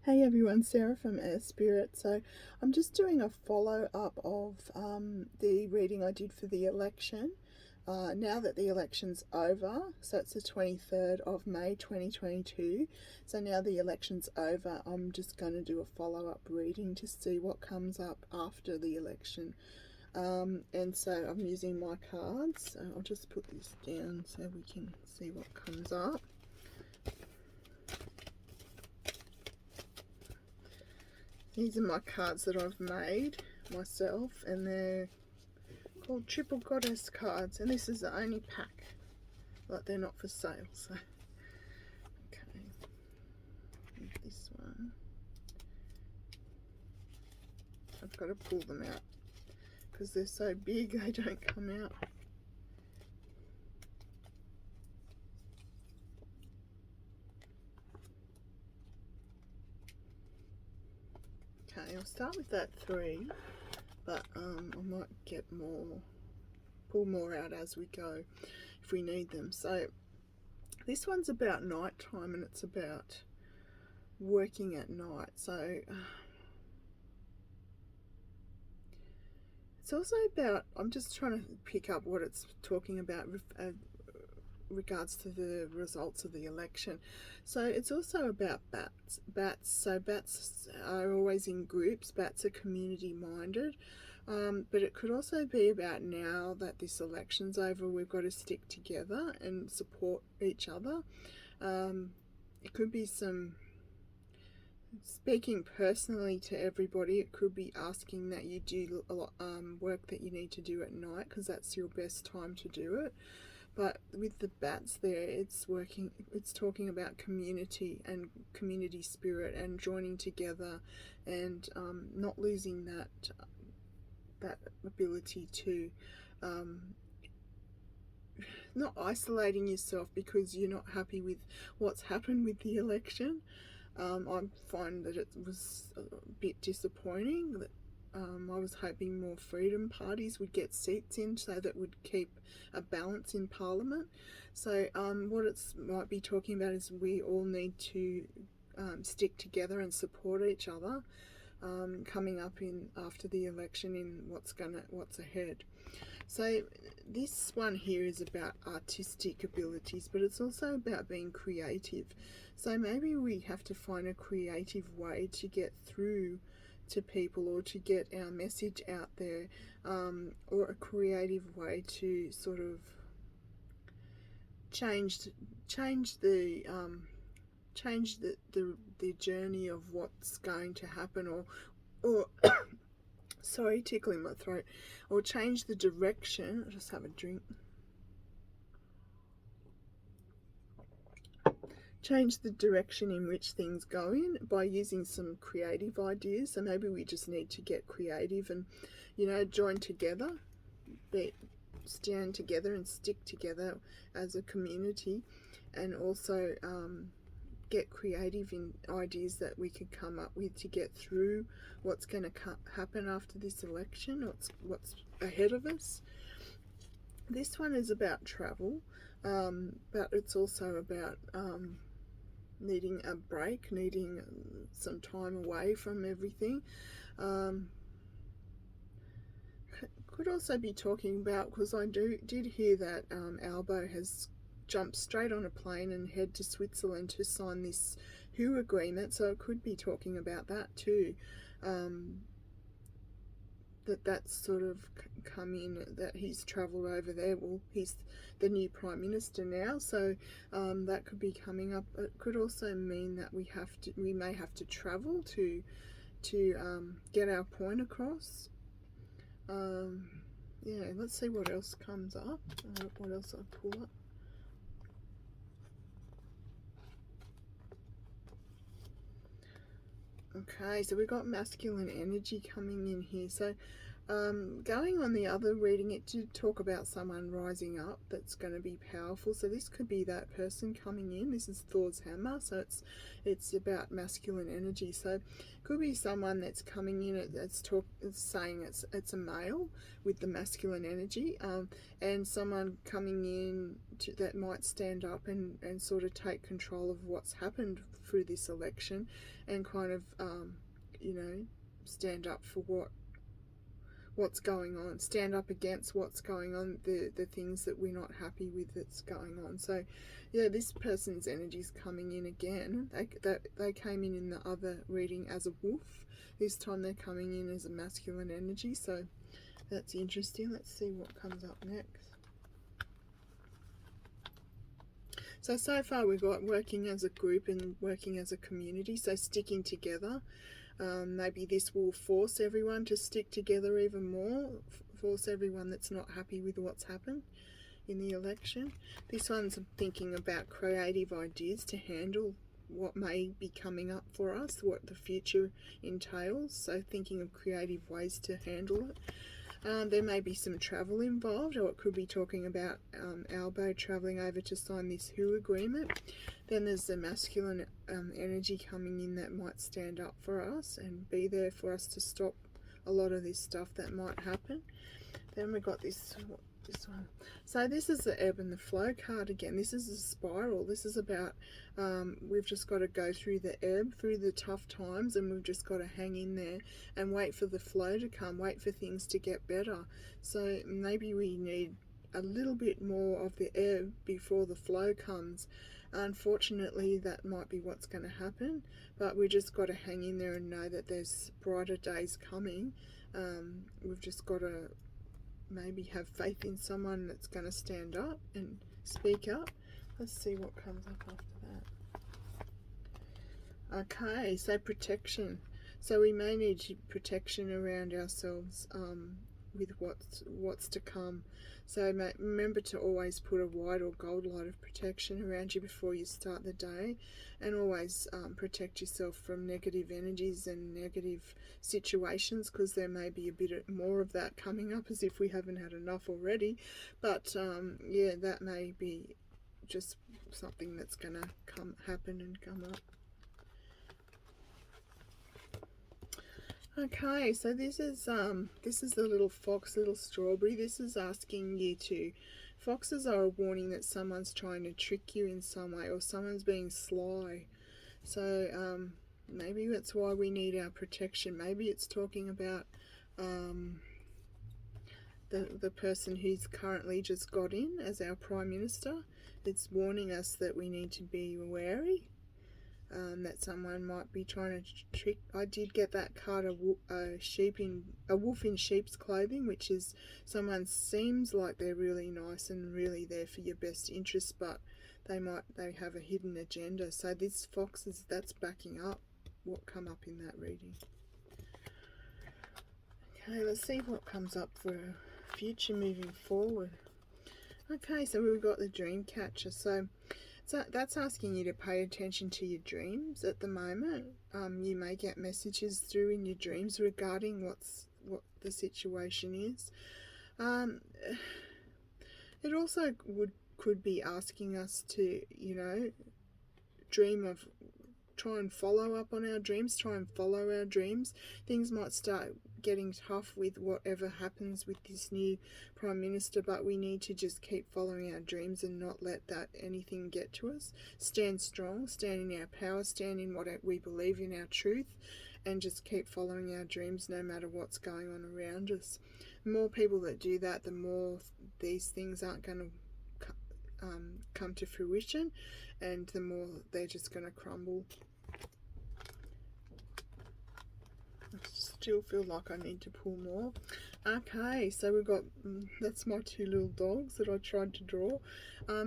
Hey everyone, Sarah from Air Spirit. So I'm just doing a follow up of the reading I did for the election. Now that the election's over, so it's the 23rd of May 2022. So now the election's over, I'm just going to do a follow up reading to see what comes up after the election. And so I'm using my cards. So I'll just put this down so we can see what comes up. These are my cards that I've made myself, and they're called Triple Goddess cards, and this is the only pack. Like, they're not for sale, so. Okay. This one. I've got to pull them out because they're so big they don't come out. Okay, I'll start with that 3, but I might get more, pull more out as we go if we need them. So this one's about night time, and it's about working at night. So it's also about, I'm just trying to pick up what it's talking about regards to the results of the election. So it's also about bats. So bats are always in groups. Bats are community minded, but it could also be about, now that this election's over, we've got to stick together and support each other. It could be some speaking personally to everybody. It could be asking that you do a lot work that you need to do at night, because that's your best time to do it. But with the bats there, it's talking about community and community spirit and joining together, and not losing that ability to not isolating yourself because you're not happy with what's happened with the election. I find that it was a bit disappointing that I was hoping more freedom parties would get seats in, so that would keep a balance in Parliament. So what it might be talking about is we all need to stick together and support each other coming up in after the election, in what's ahead. So this one here is about artistic abilities, but it's also about being creative. So maybe we have to find a creative way to get through to people, or to get our message out there, or a creative way to sort of change the journey of what's going to happen, or sorry, tickling my throat, or change the direction. I'll just have a drink. Change the direction in which things go in by using some creative ideas. So maybe we just need to get creative and, join together, stand together and stick together as a community, and also get creative in ideas that we could come up with to get through what's going to happen after this election, what's ahead of us. This one is about travel, but it's also about needing a break, needing some time away from everything. Could also be talking about, because I did hear that Albo has jumped straight on a plane and head to Switzerland to sign this WHO agreement, so it could be talking about that too. That's sort of come in, that he's travelled over there. Well, he's the new Prime Minister now, so that could be coming up. It could also mean that we may have to travel to get our point across. Yeah, let's see what else comes up, what else I pull up. Okay, so we've got masculine energy coming in here. So Going on the other reading, it did talk about someone rising up that's going to be powerful. So this could be that person coming in. This is Thor's hammer, so it's about masculine energy. So it could be someone that's coming in. It's saying it's a male with the masculine energy, and someone coming in that might stand up and sort of take control of what's happened through this election, and kind of you know, stand up for what's going on, stand up against what's going on, the things that we're not happy with that's going on. So yeah, this person's energy's coming in again. They came in the other reading as a wolf. This time they're coming in as a masculine energy, so that's interesting. Let's see what comes up next. So far we've got working as a group and working as a community, so sticking together. Maybe this will force everyone to stick together even more, force everyone that's not happy with what's happened in the election. This one's thinking about creative ideas to handle what may be coming up for us, what the future entails, so thinking of creative ways to handle it. There may be some travel involved, or it could be talking about Albo travelling over to sign this WHO agreement. Then there's the masculine energy coming in that might stand up for us and be there for us to stop a lot of this stuff that might happen. Then we got this one. So this is the ebb and the flow card again. This is a spiral. This is about we've just got to go through the ebb, through the tough times, and we've just got to hang in there and wait for the flow to come, wait for things to get better. So maybe we need a little bit more of the ebb before the flow comes. Unfortunately, that might be what's going to happen, but we just got to hang in there and know that there's brighter days coming. We've just got to maybe have faith in someone that's going to stand up and speak up. Let's see what comes up after that. Okay, so protection. So we may need protection around ourselves with what's to come. So remember to always put a white or gold light of protection around you before you start the day, and always protect yourself from negative energies and negative situations, because there may be a bit more of that coming up, as if we haven't had enough already. But yeah, that may be just something that's going to happen and come up. Okay, so this is the little fox, little strawberry. This is asking you to, foxes are a warning that someone's trying to trick you in some way, or someone's being sly. So maybe that's why we need our protection. Maybe it's talking about the person who's currently just got in as our Prime Minister. It's warning us that we need to be wary. That someone might be trying to trick. I did get that card, a wolf in sheep's clothing, which is someone seems like they're really nice and really there for your best interest, but they have a hidden agenda. So this fox that's backing up what come up in that reading. Okay, let's see what comes up for future moving forward. Okay, so we've got the dream catcher. So that's asking you to pay attention to your dreams at the moment. You may get messages through in your dreams regarding what the situation is. It also could be asking us to, try and follow up on our dreams, try and follow our dreams. Things might start getting tough with whatever happens with this new Prime Minister, but we need to just keep following our dreams and not let anything get to us. Stand strong, stand in our power, stand in what we believe, in our truth, and just keep following our dreams no matter what's going on around us. The more people that do that, the more these things aren't going to come to fruition, and the more they're just going to crumble. I still feel like I need to pull more. Okay, so we've got, that's my two little dogs that I tried to draw.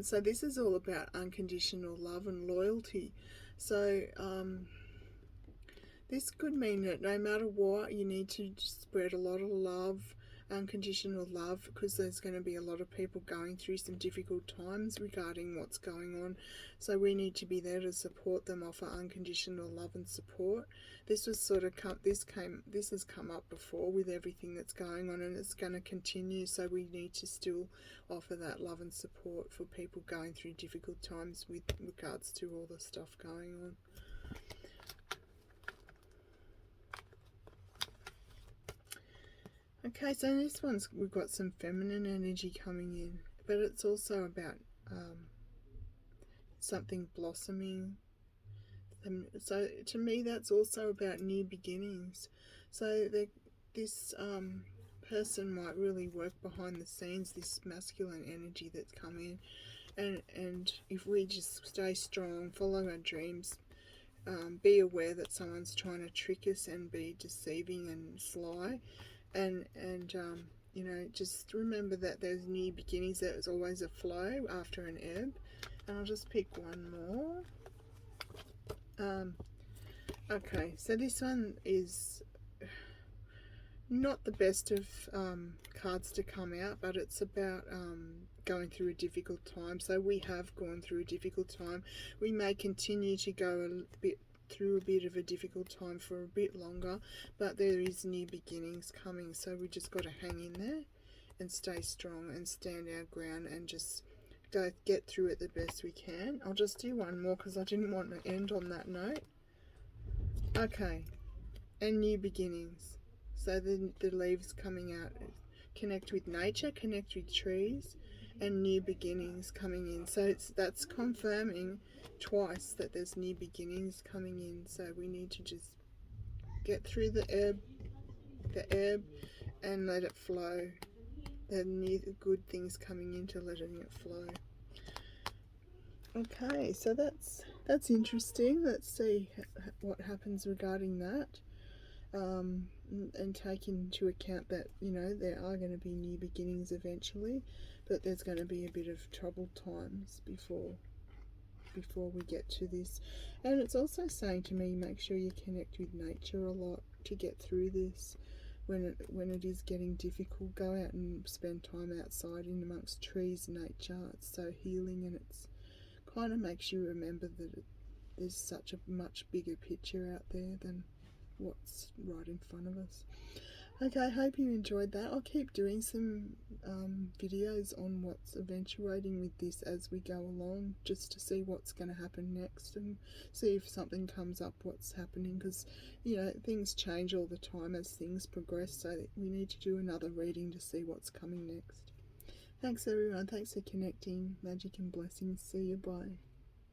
So this is all about unconditional love and loyalty. So this could mean that no matter what, you need to just spread a lot of love, unconditional love, because there's going to be a lot of people going through some difficult times regarding what's going on. So we need to be there to support them, offer unconditional love and support. This was sort of this has come up before with everything that's going on, and it's going to continue. So we need to still offer that love and support for people going through difficult times with regards to all the stuff going on. Okay, so this one's, we've got some feminine energy coming in, but it's also about something blossoming. So to me, that's also about new beginnings. So this person might really work behind the scenes, this masculine energy that's come in, and if we just stay strong, follow our dreams, be aware that someone's trying to trick us and be deceiving and sly, and you know, just remember that there's new beginnings. There's always a flow after an ebb. And I'll just pick one more. Okay, so this one is not the best of cards to come out, but it's about going through a difficult time. So we have gone through a difficult time. We may continue to go through a bit of a difficult time for a bit longer, but there is new beginnings coming. So we just got to hang in there and stay strong and stand our ground and just get through it the best we can. I'll just do one more because I didn't want to end on that note. Okay, and new beginnings. So the leaves coming out, connect with nature, connect with trees, and new beginnings coming in. So that's confirming twice that there's new beginnings coming in. So we need to just get through the ebb, and let it flow. There are new good things coming into letting it flow. Okay, so that's interesting. Let's see what happens regarding that, and take into account that, you know, there are going to be new beginnings eventually, but there's going to be a bit of troubled times before we get to this. And it's also saying to me, make sure you connect with nature a lot to get through this. When it is getting difficult, go out and spend time outside in amongst trees, nature. It's so healing, and it's kind of makes you remember that there's such a much bigger picture out there than what's right in front of us. Okay, I hope you enjoyed that. I'll keep doing some videos on what's eventuating with this as we go along, just to see what's going to happen next and see if something comes up, what's happening, because, you know, things change all the time as things progress, so we need to do another reading to see what's coming next. Thanks everyone, thanks for connecting. Magic and blessings. See you, bye.